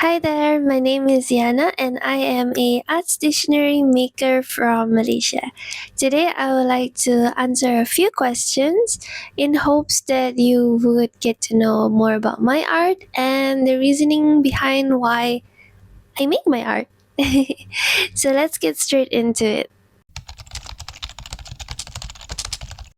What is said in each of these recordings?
Hi there, my name is Yana and I am a arts dictionary maker from Malaysia. Today I would like to answer a few questions in hopes that you would get to know more about my art and the reasoning behind why I make my art. So let's get straight into it.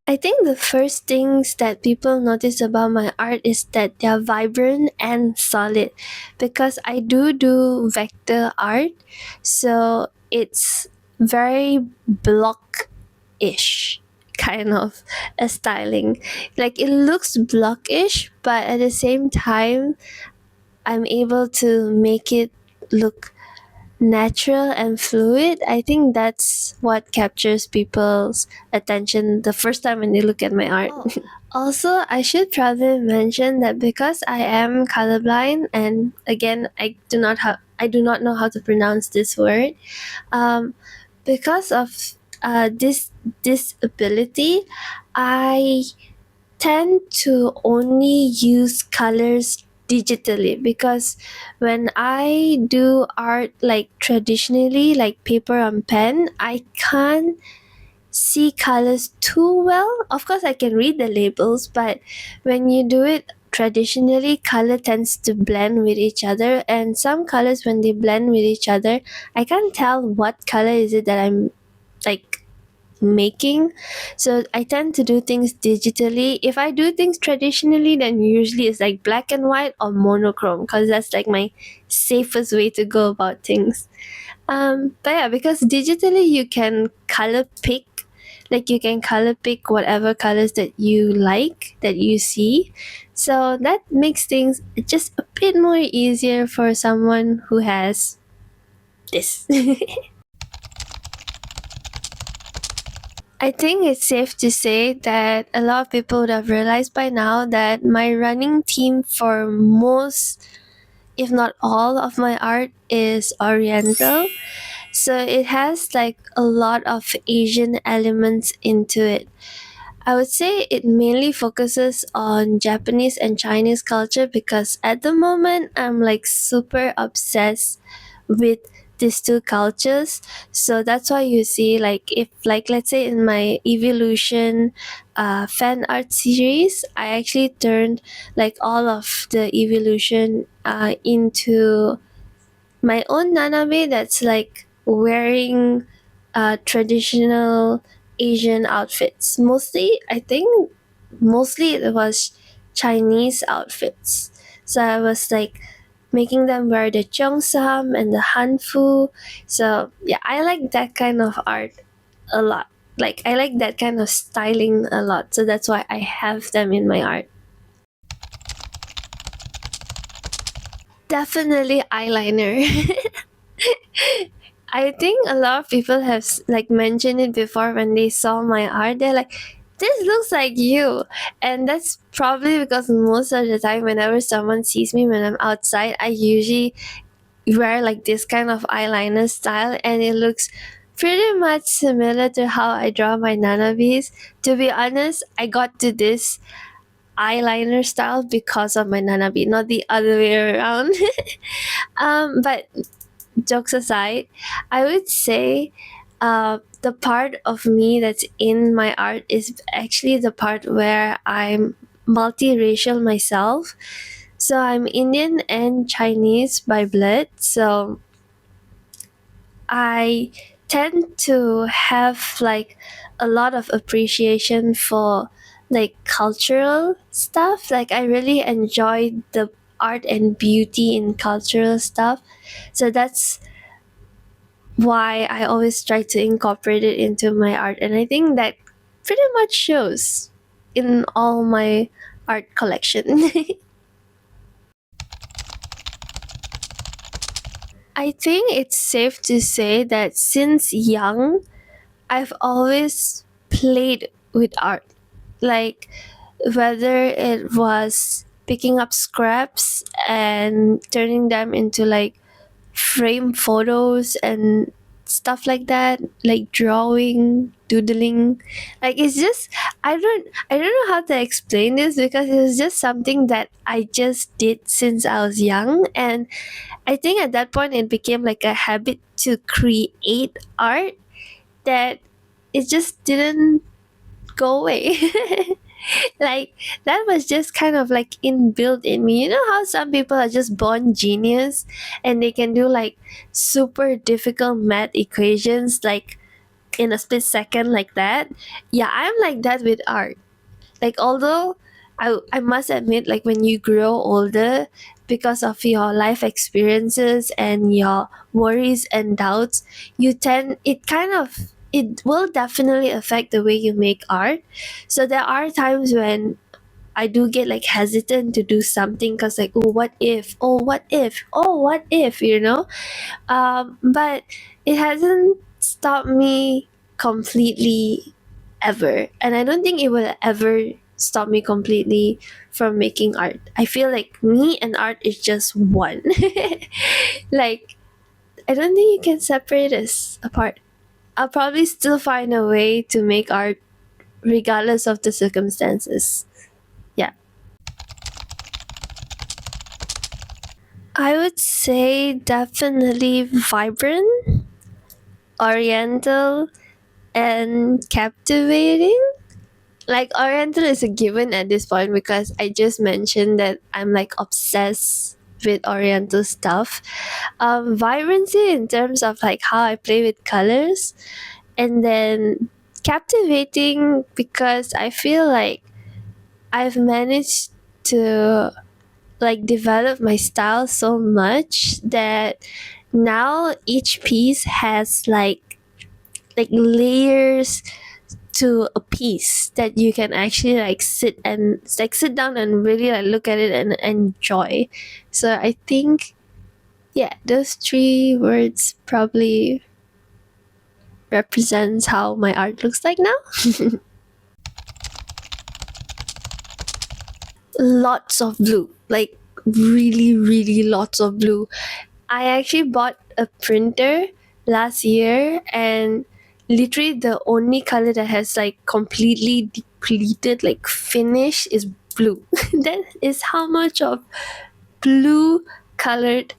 I think the first things that people notice about my art is that they're vibrant and solid because I do vector art, so it's very block-ish kind of a styling. Like it looks blockish, but at the same time I'm able to make it look natural and fluid. I think that's what captures people's attention the first time when they look at my art. Oh. Also, I should probably mention that because I am colorblind, and again, I do not know how to pronounce this word. Um, because of this disability, I tend to only use colors digitally because when I do art like traditionally, like paper and pen, I can't see colors too well. Of course, I can read the labels, but when you do it traditionally, color tends to blend with each other, and some colors, when they blend with each other, I can't tell what color is it that I'm like making. So I tend to do things digitally. If I do things traditionally, then usually it's like black and white or monochrome because that's like my safest way to go about things. But yeah, because digitally you can color pick, like you can color pick whatever colors that you like, that you see. So that makes things just a bit more easier for someone who has this. I think it's safe to say that a lot of people would have realized by now that my running theme for most, if not all, of my art is Oriental. So it has like a lot of Asian elements into it. I would say it mainly focuses on Japanese and Chinese culture because at the moment I'm like super obsessed with these two cultures. So that's why you see, like, if like let's say in my evolution fan art series, I actually turned like all of the evolution into my own nanabe that's like wearing traditional Asian outfits. Mostly, I think, mostly it was Chinese outfits. So I was like making them wear the cheongsam and the hanfu. So yeah, I like that kind of art a lot. Like I like that kind of styling a lot. So that's why I have them in my art. Definitely eyeliner. I think a lot of people have like mentioned it before when they saw my art. They're like, "This looks like you," and that's probably because most of the time, whenever someone sees me when I'm outside, I usually wear like this kind of eyeliner style, and it looks pretty much similar to how I draw my nanabis. To be honest, I got to this eyeliner style because of my nanabi, not the other way around. But jokes aside, I would say the part of me that's in my art is actually the part where I'm multiracial myself. So I'm Indian and Chinese by blood. So I tend to have like a lot of appreciation for like cultural stuff. Like I really enjoy the art and beauty in cultural stuff. So that's why I always try to incorporate it into my art, and I think that pretty much shows in all my art collection. I think it's safe to say that since young, I've always played with art. Like whether it was picking up scraps and turning them into like frame photos and stuff like that, like drawing, doodling. Like it's just, I don't know how to explain this, because it's just something that I just did since I was young, and I think at that point it became like a habit to create art that it just didn't go away. Like that was just kind of like inbuilt in me. You know how some people are just born genius and they can do like super difficult math equations like in a split second like that? Yeah, I'm like that with art. Like although I must admit, like when you grow older, because of your life experiences and your worries and doubts, you tend it kind of it will definitely affect the way you make art. So there are times when I do get like hesitant to do something because like, oh what if, oh what if, oh what if, you know. But it hasn't stopped me completely ever, and I don't think it will ever stop me completely from making art. I feel like me and art is just one. Like I don't think you can separate us apart. I'll probably still find a way to make art regardless of the circumstances. Yeah. I would say definitely vibrant, oriental, and captivating. Like oriental is a given at this point because I just mentioned that I'm like obsessed with oriental stuff. Vibrancy in terms of like how I play with colors, and then captivating because I feel like I've managed to like develop my style so much that now each piece has like layers to a piece that you can actually like sit down and really like look at it and enjoy. So I think, yeah, those three words probably represents how my art looks like now. Lots of blue, like really really lots of blue. I actually bought a printer last year, and literally the only color that has like completely depleted, like finish, is blue. That is how much of blue colored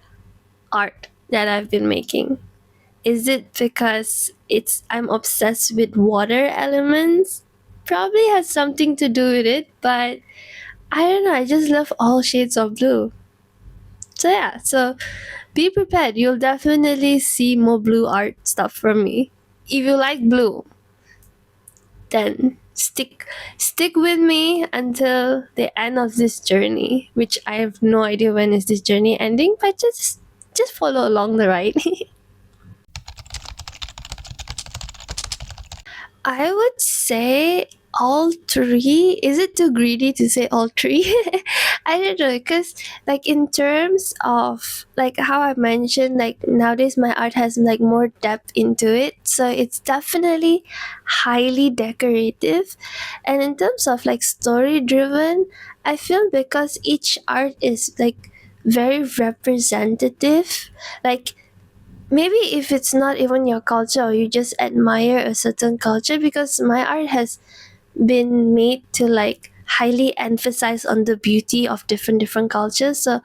art that I've been making. Is it because it's I'm obsessed with water elements? Probably has something to do with it, but I don't know, I just love all shades of blue. So yeah, so be prepared. You'll definitely see more blue art stuff from me. If you like blue, then stick with me until the end of this journey, which I have no idea when is this journey ending, but just follow along the ride. I would say all three. Is it too greedy to say all three? I don't know, because like in terms of like how I mentioned, like nowadays my art has like more depth into it, so it's definitely highly decorative. And in terms of like story driven, I feel because each art is like very representative, like maybe if it's not even your culture or you just admire a certain culture, because my art has been made to like highly emphasize on the beauty of different cultures. So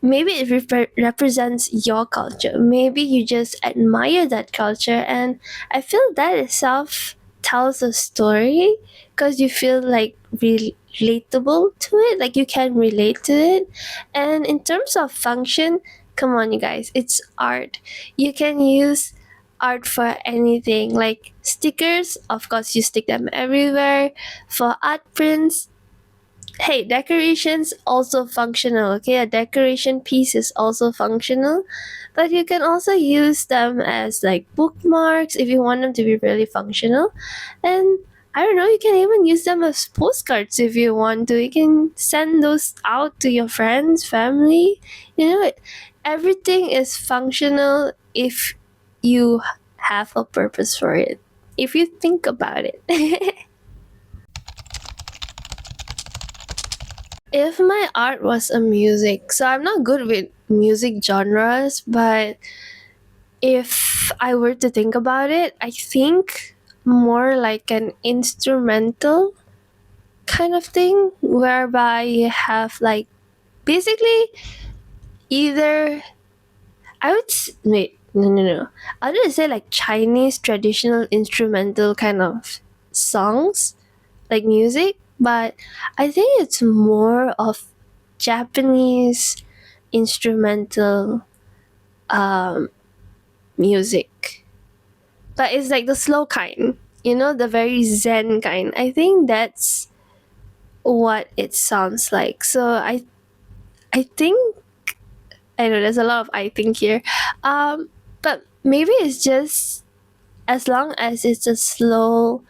maybe it represents your culture, maybe you just admire that culture, and I feel that itself tells a story because you feel like relatable to it, like you can relate to it. And in terms of function, come on you guys, it's art. You can use art for anything, like stickers, of course you stick them everywhere. For art prints, hey, decorations also functional. Okay, a decoration piece is also functional, but you can also use them as like bookmarks if you want them to be really functional. And I don't know, you can even use them as postcards if you want to. You can send those out to your friends, family. You know, everything is functional if you have a purpose for it, if you think about it. If my art was a music, so I'm not good with music genres, but If I were to think about it, I think more like an instrumental kind of thing, whereby you have like basically either wait, no. I would say like Chinese traditional instrumental kind of songs, like music, but I think it's more of Japanese instrumental um, music. But it's like the slow kind, the very zen kind. I think that's what it sounds like. So I think I know there's a lot of I think here. But maybe it's just as long as it's a slow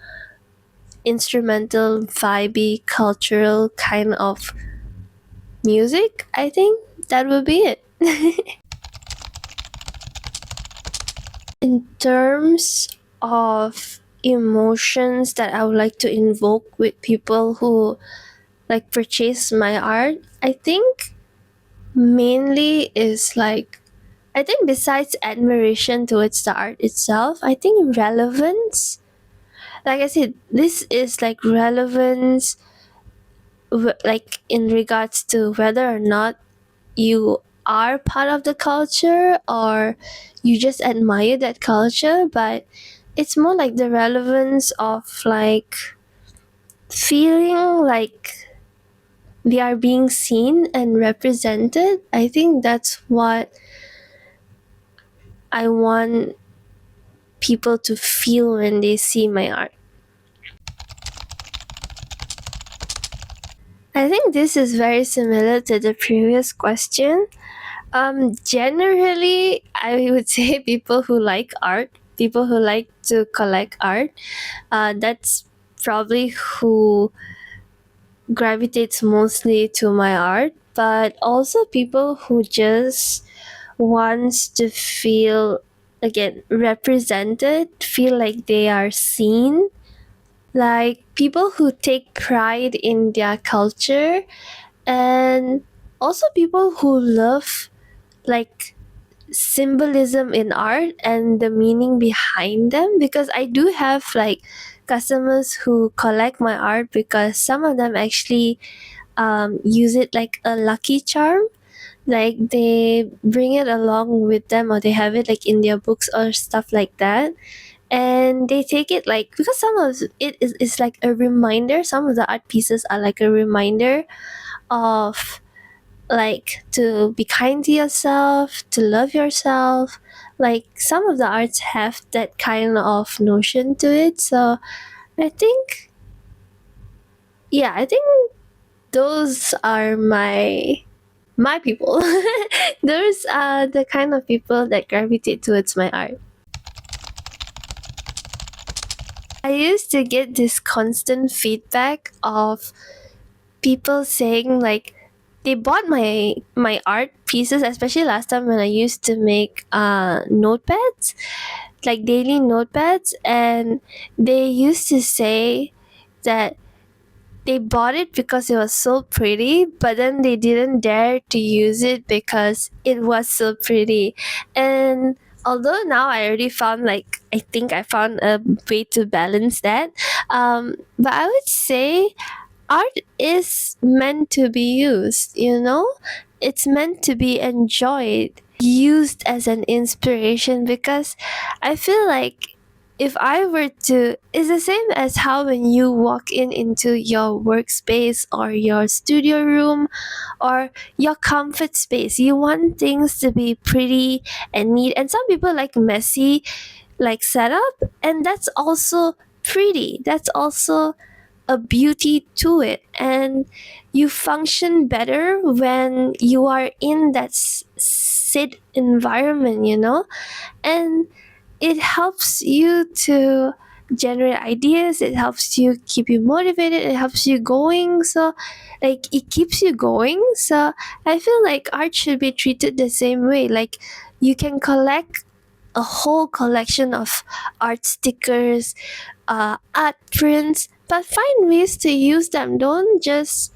instrumental vibey cultural kind of music, I think that would be it. In terms of emotions that I would like to invoke with people who like purchase my art, I think mainly is like, I think besides admiration towards the art itself, I think relevance. Like I said, this is like relevance, like in regards to whether or not you are part of the culture or you just admire that culture, but it's more like the relevance of like feeling like we are being seen and represented. I think that's what I want people to feel when they see my art. I think this is very similar to the previous question. Generally, I would say people who like art, people who like to collect art, that's probably who gravitates mostly to my art. But also people who just wants to feel again represented, feel like they are seen, like people who take pride in their culture, and also people who love like symbolism in art and the meaning behind them, because I do have like customers who collect my art because some of them actually use it like a lucky charm, like they bring it along with them or they have it like in their books or stuff like that, and they take it like because some of it is like a reminder, some of the art pieces are like a reminder of like to be kind to yourself, to love yourself. Like some of the arts have that kind of notion to it. So I think, yeah, I think those are my people. Those are the kind of people that gravitate towards my art. I used to get this constant feedback of people saying like they bought my art pieces, especially last time when I used to make notepads, like daily notepads, and they used to say that they bought it because it was so pretty, but then they didn't dare to use it because it was so pretty. And although now I already found like I think I found a way to balance that, but I would say art is meant to be used, it's meant to be enjoyed, used as an inspiration, because I feel like if I were to, it's the same as how when you walk into your workspace or your studio room or your comfort space, you want things to be pretty and neat, and some people like messy like setup, and that's also pretty, that's also a beauty to it, and you function better when you are in that sit environment, and it helps you to generate ideas, it helps you keep you motivated, it helps you going, so like it keeps you going. So I feel like art should be treated the same way, like you can collect a whole collection of art stickers, art prints, but find ways to use them. Don't just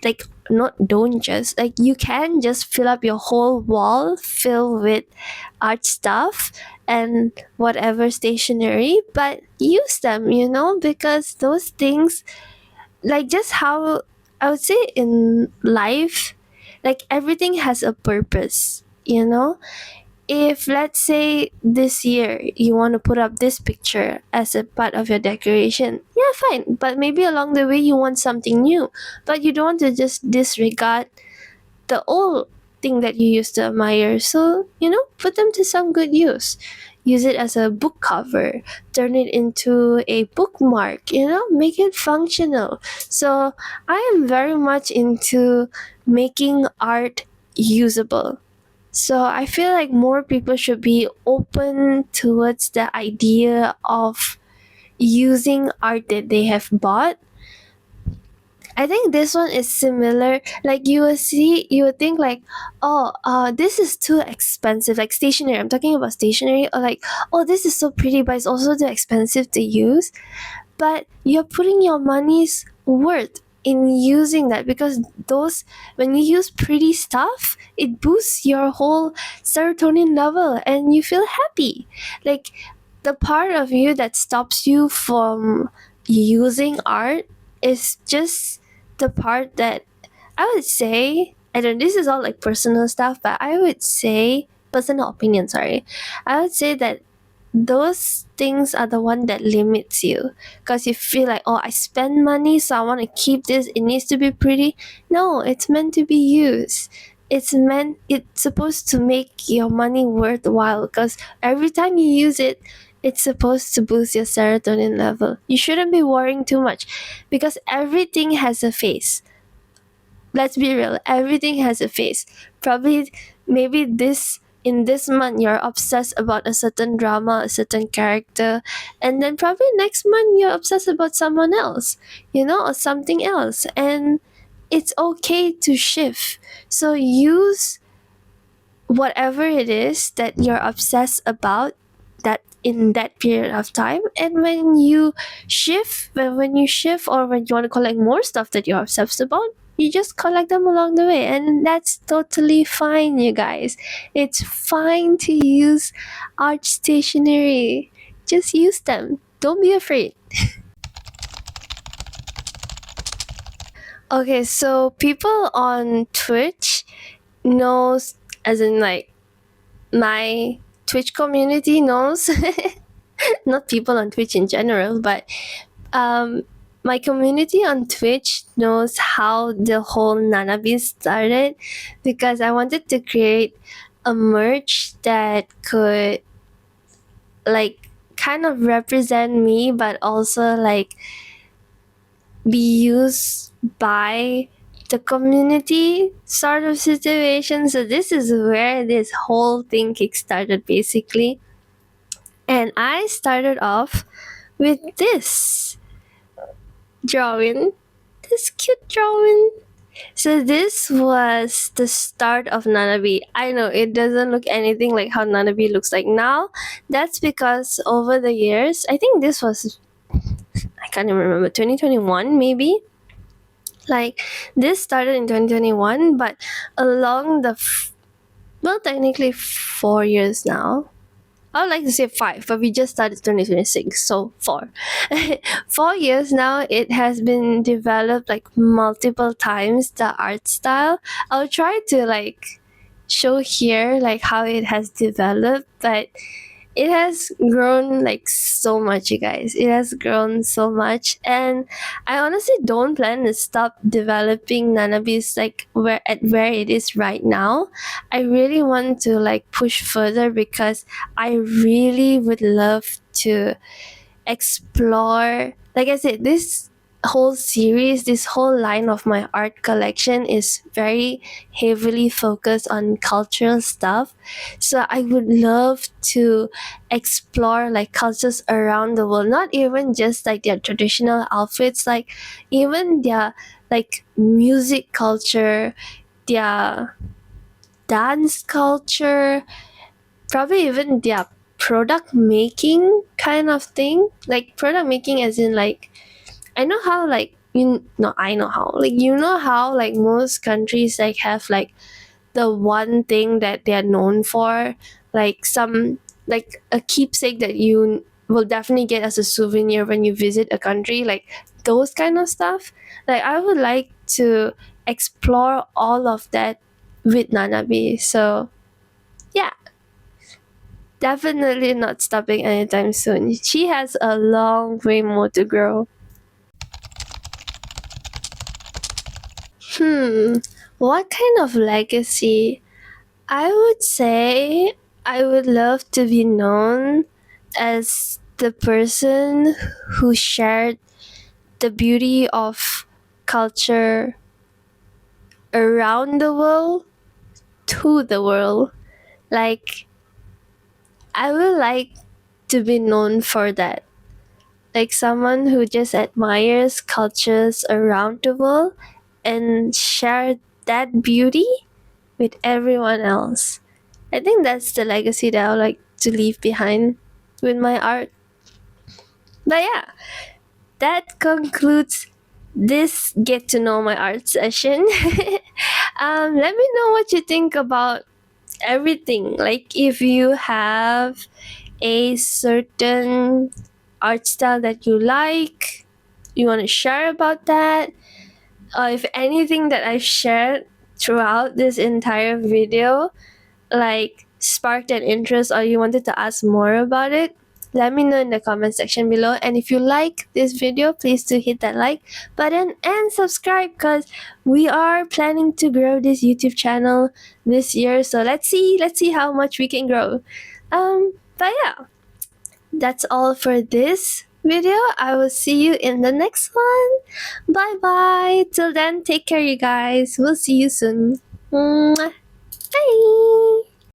like not don't just like you can just fill up your whole wall fill with art stuff and whatever stationery, but use them, because those things, like just how I would say in life, like everything has a purpose. If let's say this year you want to put up this picture as a part of your decoration, yeah, fine, but maybe along the way you want something new, but you don't want to just disregard the old thing that you used to admire. So, put them to some good use. Use it as a book cover, turn it into a bookmark, make it functional. So, I am very much into making art usable. So, I feel like more people should be open towards the idea of using art that they have bought. I think this one is similar. Like you would think like, oh, this is too expensive. Like stationery. I'm talking about stationery. Or like, oh, this is so pretty, but it's also too expensive to use. But you're putting your money's worth in using that, because those when you use pretty stuff, it boosts your whole serotonin level and you feel happy. Like the part of you that stops you from using art is just the part that I would say, I don't, this is all like personal stuff, but I would say, personal opinion, sorry. I would say that those things are the one that limits you, because you feel like, oh, I spend money, so I want to keep this, it needs to be pretty. No, it's meant to be used. It's supposed to make your money worthwhile, because every time you use it, it's supposed to boost your serotonin level. You shouldn't be worrying too much, because everything has a face. Let's be real, everything has a face. Probably, maybe in this month you're obsessed about a certain drama, a certain character, and then probably next month you're obsessed about someone else, or something else, and it's okay to shift. So use whatever it is that you're obsessed about that in that period of time, and when you shift, or when you want to collect more stuff that you're obsessed about, you just collect them along the way, and that's totally fine, you guys. It's fine to use art stationery. Just use them, don't be afraid. Okay, so people on Twitch knows, as in like my Twitch community knows, not people on Twitch in general, but um, my community on Twitch knows how the whole Nanabi started, because I wanted to create a merch that could like kind of represent me, but also like be used by the community sort of situation. So this is where this whole thing kickstarted basically. And I started off with this drawing, this cute drawing. So this was the start of Nanabi. I know it doesn't look anything like how Nanabi looks like now. That's because over the years, I think this was, I can't even remember, 2021 maybe. Like this started in 2021, but along well, technically 4 years now. I would like to say five, but we just started 2026, so four. 4 years now, it has been developed like multiple times, the art style. I'll try to like show here like how it has developed, but it has grown like so much, you guys. It has grown so much, and I honestly don't plan to stop developing Nanabis like where it is right now. I really want to like push further, because I really would love to explore, like I said, this whole series, this whole line of my art collection is very heavily focused on cultural stuff. So I would love to explore like cultures around the world, not even just like their traditional outfits, like even their like music culture, their dance culture, probably even their product making kind of thing. Like product making as in like, I know how like you know, I know how, like, you know how like most countries like have like the one thing that they are known for, like some, like a keepsake that you will definitely get as a souvenir when you visit a country, like those kind of stuff. Like I would like to explore all of that with Nanabe. So yeah, definitely not stopping anytime soon. She has a long way more to grow. Hmm, what kind of legacy? I would say I would love to be known as the person who shared the beauty of culture around the world to the world. Like, I would like to be known for that. Like, someone who just admires cultures around the world and share that beauty with everyone else. I think that's the legacy that I would like to leave behind with my art. But yeah, that concludes this get to know my art session. Let me know what you think about everything. Like if you have a certain art style that you like, you want to share about that, or if anything that I've shared throughout this entire video like sparked an interest or you wanted to ask more about it, let me know in the comment section below. And if you like this video, please do hit that like button and subscribe because we are planning to grow this YouTube channel this year. So let's see how much we can grow. But yeah, that's all for this video. I will see you in the next one. Bye bye. Till then, take care, you guys. We'll see you soon. Mwah. Bye.